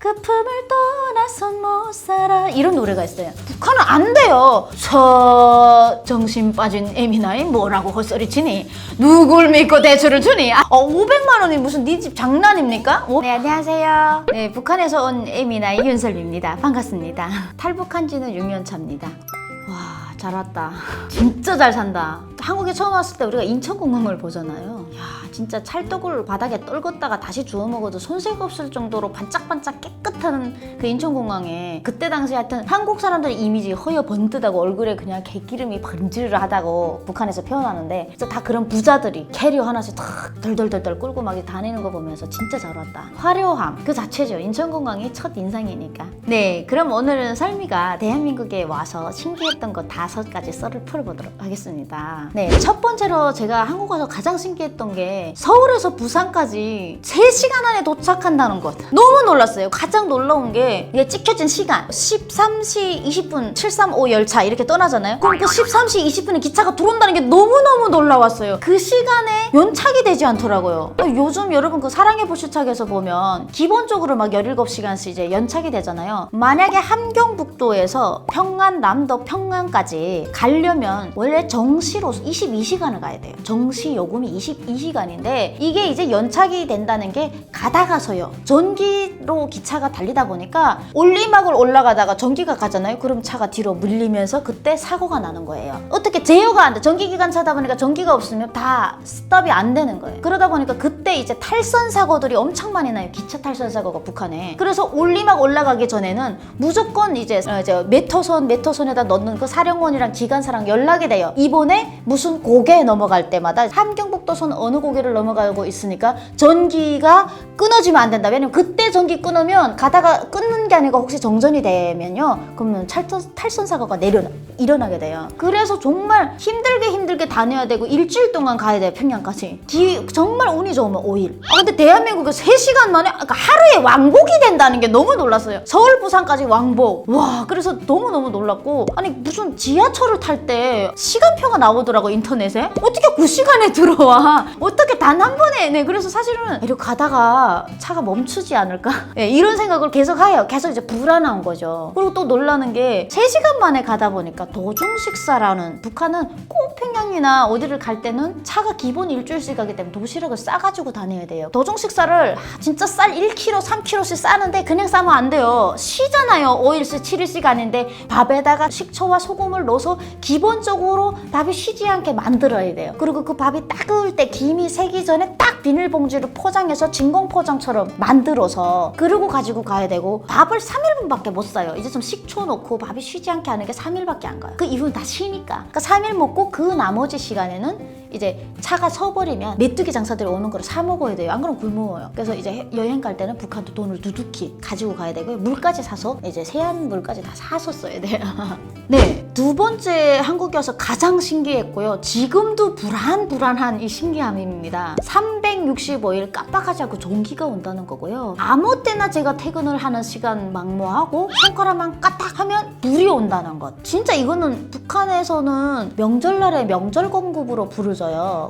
그 품을 떠나선 못 살아 이런 노래가 있어요. 북한은 안 돼요. 저 정신 빠진 애미나이 뭐라고 헛소리치니? 누굴 믿고 대출을 주니? 500만 원이 무슨 네 집 장난입니까? 네, 안녕하세요. 네, 북한에서 온 애미나이 윤설미입니다. 반갑습니다. 탈북한 지는 6년 차입니다. 와, 잘 왔다. 진짜 잘 산다. 한국에 처음 왔을 때 우리가 인천공항을 보잖아요. 야, 진짜 찰떡을 바닥에 떨궜다가 다시 주워 먹어도 손색 없을 정도로 반짝반짝 깨끗한 그 인천공항에 그때 당시 하여튼 한국 사람들의 이미지 허여 번듯하고 얼굴에 그냥 개기름이 번지르르하다고 북한에서 표현하는데 진짜 다 그런 부자들이 캐리어 하나씩 탁 덜덜덜덜 끌고 막 다니는 거 보면서 진짜 잘 왔다. 화려함 그 자체죠. 인천공항이 첫 인상이니까. 네, 그럼 오늘은 설미가 대한민국에 와서 신기했던 것 5가지 썰을 풀어보도록 하겠습니다. 네, 첫 번째로 제가 한국 와서 가장 신기했던 게 서울에서 부산까지 3시간 안에 도착한다는 것. 너무 놀랐어요. 가장 놀라운 게 이게 찍혀진 시간 13시 20분 735 열차 이렇게 떠나잖아요. 그럼 그 13시 20분에 기차가 들어온다는 게 너무너무 놀라웠어요. 그 시간에 연착이 되지 않더라고요. 요즘 여러분 그 사랑의 불시착에서 보면 기본적으로 막 17시간씩 이제 연착이 되잖아요. 만약에 함경북도에서 평안 남도 평안까지 가려면 원래 정시로 22시간을 가야 돼요. 정시 요금이 22시간인데 이게 이제 연착이 된다는 게 가다가서요. 전기로 기차가 달리다 보니까 올리막을 올라가다가 전기가 가잖아요. 그럼 차가 뒤로 밀리면서 그때 사고가 나는 거예요. 어떻게 제어가 안 돼. 전기기관차다 보니까 전기가 없으면 다 스톱이 안 되는 거예요. 그러다 보니까 그때 이제 탈선 사고들이 엄청 많이 나요. 기차 탈선 사고가 북한에. 그래서 올리막 올라가기 전에는 무조건 이제 메터선에다 넣는 그 사령원이랑 기관사랑 연락이 돼요. 이번에 무슨 고개 넘어갈 때마다 함경북도선 어느 고개를 넘어가고 있으니까 전기가 끊어지면 안 된다. 왜냐면 그때 전기 끊으면 가다가 끊는 게 아니고 혹시 정전이 되면요. 그러면 탈선 사고가 일어나게 돼요. 그래서 정말 힘들게 다녀야 되고 일주일 동안 가야 돼요. 평양까지. 정말 운이 좋으면 5일. 근데 대한민국에 3시간 만에 하루에 왕복이 된다는 게 너무 놀랐어요. 서울 부산까지 왕복. 와, 그래서 너무너무 놀랐고 아니 무슨 지하철을 탈 때 시간표가 나오더라고 인터넷에. 어떻게 9시간에 들어와? 어떻게 단 한 번에. 네, 그래서 사실은 이렇게 가다가 차가 멈추지 않을까? 네, 이런 생각을 계속 해요. 계속 이제 불안한 거죠. 그리고 또 놀라는 게 3시간 만에 가다 보니까 도중 식사라는 북한은 꼭 평양이나 어디를 갈 때는 차가 기본 일주일씩 가기 때문에 도시락을 싸가지고 다녀야 돼요. 도중 식사를 진짜 쌀 1kg, 3kg씩 싸는데 그냥 싸면 안 돼요. 쉬잖아요. 5일씩, 7일씩 아닌데 밥에다가 식초와 소금을 넣어서 기본적으로 밥이 쉬지 않게 만들어야 돼요. 그리고 그 밥이 따가울 때 김이 새기 전에 딱 비닐봉지로 포장해서 진공포장처럼 만들어서 그러고 가지고 가야 되고 밥을 3일분밖에 못 싸요. 이제 좀 식초 넣고 밥이 쉬지 않게 하는 게 3일밖에 안 가요. 그 이후는 다 쉬니까. 그러니까 3일 먹고 그 나머지 시간에는 이제 차가 서버리면 메뚜기 장사들이 오는 거를 사 먹어야 돼요. 안 그러면 굶어요. 그래서 이제 여행 갈 때는 북한도 돈을 두둑히 가지고 가야 되고요. 물까지 사서 이제 세안물까지 다 사서 써야 돼요. 네, 2번째 한국에 와서 가장 신기했고요. 지금도 불안한 이 신기함입니다. 365일 깜빡하지 않고 전기가 온다는 거고요. 아무 때나 제가 퇴근을 하는 시간 망모하고 손가락만 까딱 하면 불이 온다는 것. 진짜 이거는 북한에서는 명절날에 명절 공급으로 부르죠.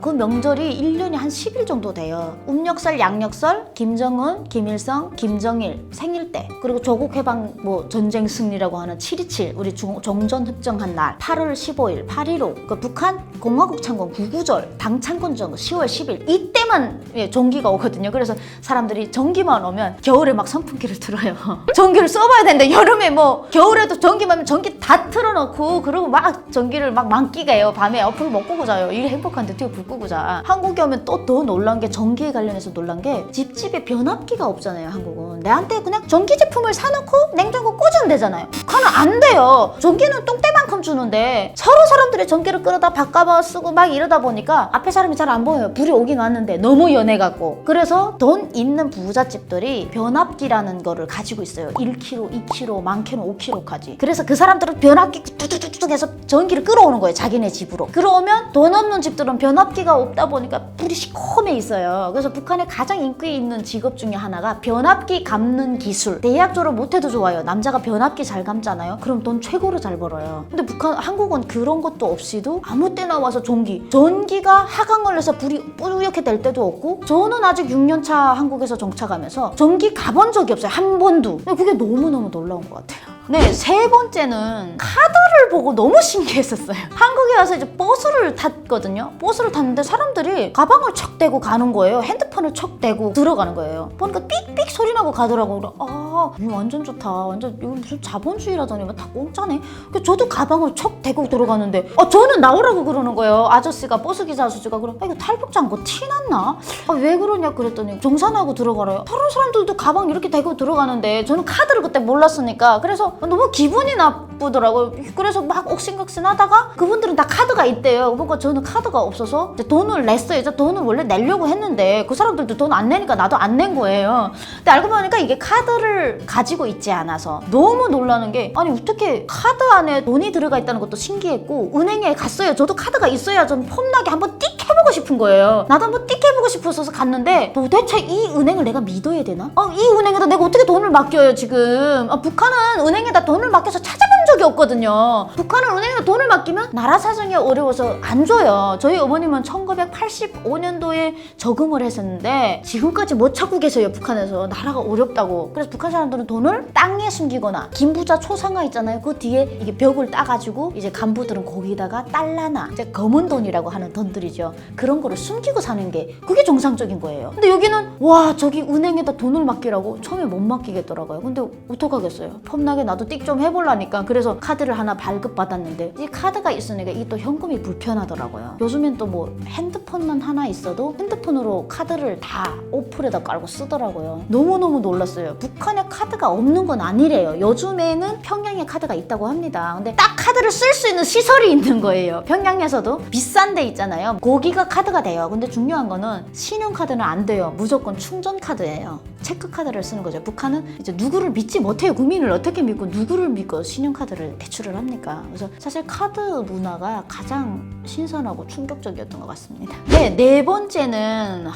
그 명절이 1년에 한 10일 정도 돼요. 음력설, 양력설, 김정은, 김일성, 김정일 생일 때, 그리고 조국 해방 전쟁 승리라고 하는 7.27 우리 종전 흡정한 날 8월 15일 8.15 그 북한 공화국 창건 9.9절 당 창건전 10월 10일 이때만 전기가 오거든요. 그래서 사람들이 전기만 오면 겨울에 막 선풍기를 틀어요. 전기를 써봐야 되는데 여름에 겨울에도 전기만 전기 다 틀어놓고 그리고 막 전기를 막 만끽해요. 밤에 불 못 끄고 자요. 이게 행복한데 어떻게 불 끄고 자. 한국에 오면 또 더 놀란 게 전기에 관련해서 놀란 게 집집에 변압기가 없잖아요. 한국은 내한테 그냥 전기 제품을 사놓고 냉장고 꽂으면 되잖아요. 북한은 안 돼요. 전기는 똥대만큼 주는데 서로 사람들이 전기를 끌어다 바꿔봐 쓰고 막 이러다 보니까 앞에 사람이 잘 안 보여요. 불이 오긴 왔는데 너무 연해갖고. 그래서 돈 있는 부잣집들이 변압기라는 거를 가지고 있어요. 1kg, 2kg, 많게는 5kg까지. 그래서 그 사람들은 변압기 뚝뚝뚝뚝 해서 전기를 끌어오는 거예요. 자기네 집으로. 그러면 돈 없는 집들은 변압기가 없다 보니까 불이 시커매 있어요. 그래서 북한에 가장 인기 있는 직업 중에 하나가 변압기 감는 기술. 대학 졸업 못해도 좋아요. 남자가 변압기 잘 감잖아요. 그럼 돈 최고로 잘 벌어요. 근데 한국은 그런 것도 없이도 아무 때나 와서 전기가 하강을 해서 불이 뿌옇게 될 때도 없고, 저는 아직 6년차 한국에서 정착하면서 전기 가본 적이 없어요. 한 번도. 그게 너무너무 놀라운 것 같아요. 네, 세 번째는 카드를 보고 너무 신기했었어요. 한국에 와서 이제 버스를 탔거든요. 버스를 탔는데 사람들이 가방을 척 대고 가는 거예요. 핸드폰을 척 대고 들어가는 거예요. 보니까 삑삑 소리 나고 가더라고요. 아, 이거 완전 좋다. 완전 이거 무슨 자본주의라더니 다 공짜네. 저도 가방을 척 대고 들어가는데 저는 나오라고 그러는 거예요. 아저씨가, 버스기사 아저씨가 그래. 이거 탈북자 뭐 티났나? 왜 그러냐 그랬더니 정산하고 들어가래요. 다른 사람들도 가방 이렇게 대고 들어가는데 저는 카드를 그때 몰랐으니까 그래서 너무 기분이 나쁘더라고요. 그래서 막 옥신각신 하다가 그분들은 다 카드가 있대요. 뭔가 저는 카드가 없어서 이제 돈을 냈어요. 이제 돈을 원래 내려고 했는데 그 사람들도 돈 안 내니까 나도 안 낸 거예요. 근데 알고 보니까 이게 카드를 가지고 있지 않아서 너무 놀라는 게, 아니 어떻게 카드 안에 돈이 들어가 있다는 것도 신기했고, 은행에 갔어요. 저도 카드가 있어야 좀 폼나게 한번 띡 해보고 싶은 거예요. 나도 한번 띡 해보고 싶어서 갔는데 도대체 이 은행을 내가 믿어야 되나? 이 은행에다 내가 어떻게 돈을 맡겨요 지금? 북한은 은행에다 돈을 맡겨서 찾아본 적이 없거든요. 북한은 은행에다 돈을 맡기면 나라 사정이 어려워서 안 줘요. 저희 어머님은 1985년도에 적응을 했었는데 지금까지 못 찾고 계세요. 북한에서 나라가 어렵다고. 그래서 북한 사람들은 돈을 땅에 숨기거나 김부자 초상화 있잖아요. 그 뒤에 이게 벽을 따가지고 이제 간부들은 거기다가 달러나 이제 검은 돈이라고 하는 돈들이죠. 그런 거를 숨기고 사는 게 그게 정상적인 거예요. 근데 여기는 와, 저기 은행에다 돈을 맡기라고. 처음에 못 맡기겠더라고요. 근데 어떡하겠어요. 폼나게 나도 띡 좀 해보려니까. 그래서 카드를 하나 발급받았는데 이 카드가 있으니까 이게 또 현금이 불편하더라고요. 요즘엔 또 뭐 핸드폰만 하나 있어도 핸드폰으로 카드를 다 어플에다 깔고 쓰더라고요. 너무너무 놀랐어요. 북한에 카드가 없는 건 아니래요. 요즘에는 평양에 카드가 있다고 합니다. 근데 딱 카드를 쓸 수 있는 시설이 있는 거예요. 평양에서도 비싼 데 있잖아요. 거기가 카드가 돼요. 근데 중요한 거는 신용카드는 안 돼요. 무조건 충전카드예요. 체크카드를 쓰는 거죠. 북한은 이제 누구를 믿지 못해요. 국민을 어떻게 믿고 누구를 믿고 신용카드를 대출을 합니까? 그래서 사실 카드 문화가 가장 신선하고 충격적이었던 것 같습니다. 네 번째는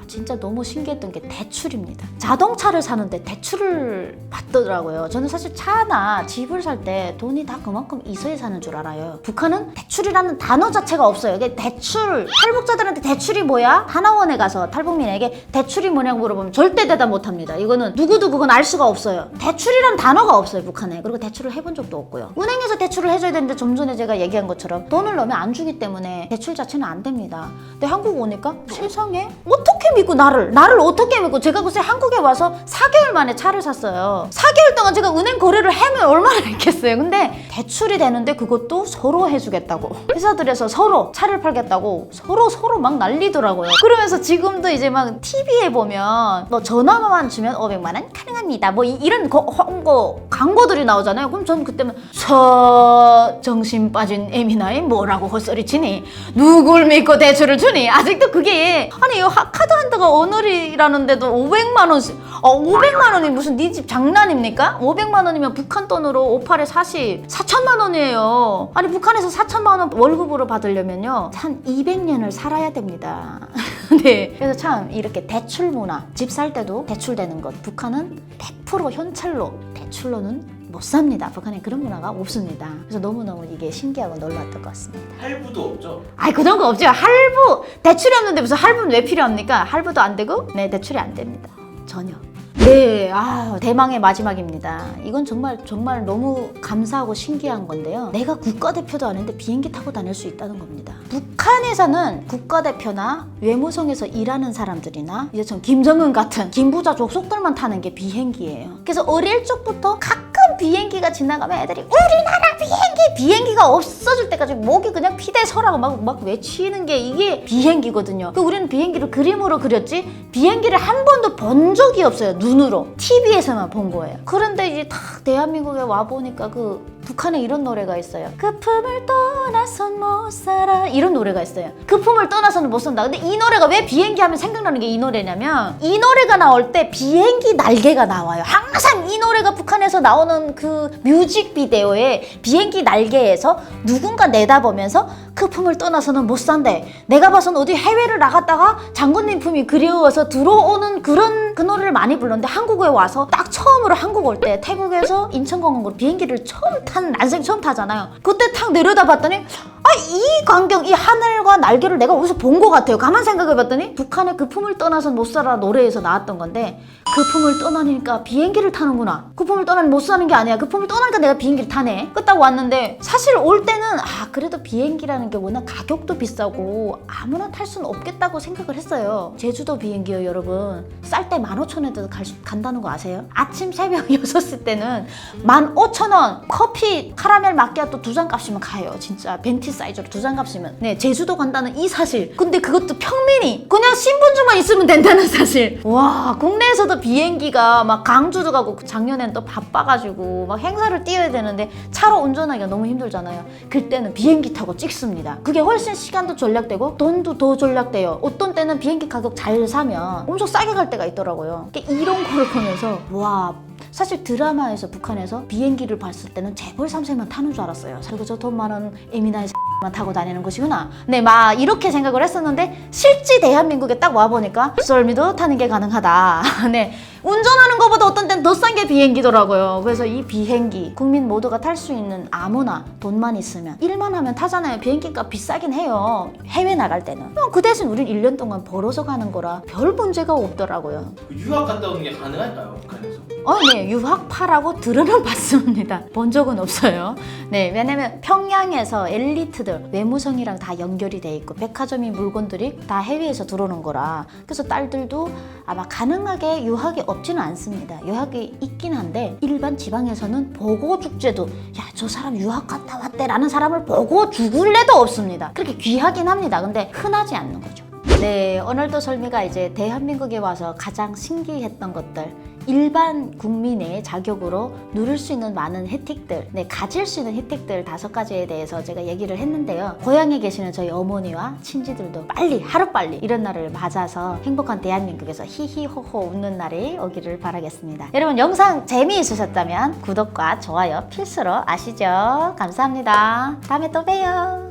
진짜 너무 신기했던 게 대출입니다. 자동차를 사는데 대출을 받더라고요. 저는 사실 차나 집을 살 때 돈이 다 그만큼 있어야 사는 줄 알아요. 북한은 대출이라는 단어 자체가 없어요. 이게 대출, 탈북자들한테 대출이 뭐야? 하나원에 가서 탈북민에게 대출이 뭐냐고 물어보면 절대 대답 못합니다. 이거는 누구도 그건 알 수가 없어요. 대출이라는 단어가 없어요, 북한에. 그리고 대출을 해본 적도 없고요. 은행에서 대출을 해줘야 되는데 좀 전에 제가 얘기한 것처럼 돈을 넣으면 안 주기 때문에 대출 자체는 안 됩니다. 근데 한국 오니까 세상에 어떻게 믿고 나를 어떻게 믿고, 제가 글쎄 한국에 와서 4개월 만에 차를 샀어요. 4개월 동안 제가 은행 거래를 하면 얼마나 했겠어요. 근데 대출이 되는데 그것도 서로 해주겠다고, 회사들에서 서로 차를 팔겠다고 서로 막 난리더라고요. 그러면서 지금도 이제 막 TV에 보면 뭐 전화만 주면 500만 원 가능합니다, 뭐 이런 광고들이 나오잖아요. 그럼 저는 그때는 정신 빠진 애미나이 뭐라고 헛소리치니, 누굴 믿고 대출을 주니. 아직도 그게, 아니 카드 한다가 오늘이라는데도 500만 원씩, 500만 원이 무슨 네 집 장난입니까? 500만 원이면 북한 돈으로 58에 40, 4천만 원이에요. 아니 북한에서 4천만 원 월급으로 받으려면요 한 200년을 살아야 됩니다. 네, 그래서 참 이렇게 대출 문화, 집 살 때도 대출되는 것, 북한은 100% 현찰로, 대출로는 못 삽니다. 북한에 그런 문화가 없습니다. 그래서 너무너무 이게 신기하고 놀랐던 것 같습니다. 할부도 없죠? 그런 거 없죠. 할부, 대출이 없는데 무슨 할부는 왜 필요합니까? 할부도 안 되고, 네, 대출이 안 됩니다. 전혀. 네, 대망의 마지막입니다. 이건 정말 너무 감사하고 신기한 건데요. 내가 국가대표도 아닌데 비행기 타고 다닐 수 있다는 겁니다. 북한에서는 국가대표나 외무성에서 일하는 사람들이나 이제 전 김정은 같은 김부자 족속들만 타는 게 비행기예요. 그래서 어릴 적부터 가끔 비행기가 지나가면 애들이 우리나라 비행기가 없어질 때까지 목이 그냥 피대서라고 막 외치는 게 이게 비행기거든요. 우리는 비행기를 그림으로 그렸지 비행기를 한 번도 본 적이 없어요. 눈으로 TV에서만 본 거예요. 그런데 이제 딱 대한민국에 와보니까 북한에 이런 노래가 있어요. 그 품을 떠나선 못 살아, 이런 노래가 있어요. 그 품을 떠나서는 못 산다. 근데 이 노래가 왜 비행기 하면 생각나는 게 이 노래냐면, 이 노래가 나올 때 비행기 날개가 나와요. 항상 이 노래가 북한에서 나오는 그 뮤직비디오에 비행기 날개에서 누군가 내다보면서 그 품을 떠나서는 못 산대. 내가 봐선 어디 해외를 나갔다가 장군님 품이 그리워서 들어오는 그런 그 노래를 많이 불렀는데, 한국에 와서 딱 처음으로 한국 올 때 태국에서 인천공항으로 비행기를 처음 탄 저는 난생 처음 타잖아요. 그때 탁 내려다봤더니 이 광경, 이 하늘과 날개를 내가 어디서 본 것 같아요. 가만 생각해봤더니 북한의 그 품을 떠나선 못 살아 노래에서 나왔던 건데, 그 품을 떠나니까 비행기를 타는구나. 그 품을 떠나니 못 사는 게 아니야. 그 품을 떠나니까 내가 비행기를 타네. 끄딱 왔는데, 사실 올 때는 그래도 비행기라는 게 워낙 가격도 비싸고 아무나 탈 수는 없겠다고 생각을 했어요. 제주도 비행기요, 여러분. 쌀 때 15,000원에도 간다는 거 아세요? 아침 새벽 6시 때는 15,000원. 커피 카라멜 마키아토 2잔 값이면 가요. 진짜 벤티 사이즈로 2잔 값이면. 네, 제주도 간다는 이 사실. 근데 그것도 평민이 그냥 신분증만 있으면 된다는 사실. 와, 국내에서도 비행기가 막 강주도 가고, 작년엔 또 바빠가지고 막 행사를 뛰어야 되는데 차로 운전하기가 너무 힘들잖아요. 그때는 비행기 타고 찍습니다. 그게 훨씬 시간도 절약되고 돈도 더 절약돼요. 어떤 때는 비행기 가격 잘 사면 엄청 싸게 갈 때가 있더라고요. 이런 거를 보면서 와, 사실 드라마에서 북한에서 비행기를 봤을 때는 재벌 3세만 타는 줄 알았어요. 그리고 저 돈 많은 에미나의 만 타고 다니는 것이구나. 네, 막 이렇게 생각을 했었는데, 실제 대한민국에 딱 와보니까 썰미도 타는 게 가능하다. 네, 운전하는 것보다 어떤 때는 더 싼 게 비행기더라고요. 그래서 이 비행기 국민 모두가 탈 수 있는, 아무나 돈만 있으면 일만 하면 타잖아요. 비행기값 비싸긴 해요, 해외 나갈 때는. 그 대신 우린 1년 동안 벌어서 가는 거라 별 문제가 없더라고요. 유학 갔다 오는 게 가능할까요, 북한에서? 네, 유학파라고 들으는 봤습니다. 본 적은 없어요. 네, 왜냐면 평양에서 엘리트들, 외무성이랑 다 연결이 돼 있고, 백화점이 물건들이 다 해외에서 들어오는 거라. 그래서 딸들도 아마 가능하게 유학이 없지는 않습니다. 유학이 있긴 한데, 일반 지방에서는 보고 축제도, 야, 저 사람 유학 갔다 왔대 라는 사람을 보고 죽을 애도 없습니다. 그렇게 귀하긴 합니다. 근데 흔하지 않는 거죠. 네, 오늘도 설미가 이제 대한민국에 와서 가장 신기했던 것들, 일반 국민의 자격으로 누릴 수 있는 많은 혜택들, 네, 가질 수 있는 혜택들 5가지에 대해서 제가 얘기를 했는데요. 고향에 계시는 저희 어머니와 친지들도 빨리, 하루빨리 이런 날을 맞아서 행복한 대한민국에서 히히호호 웃는 날이 오기를 바라겠습니다. 여러분, 영상 재미있으셨다면 구독과 좋아요 필수로 아시죠? 감사합니다. 다음에 또 봬요.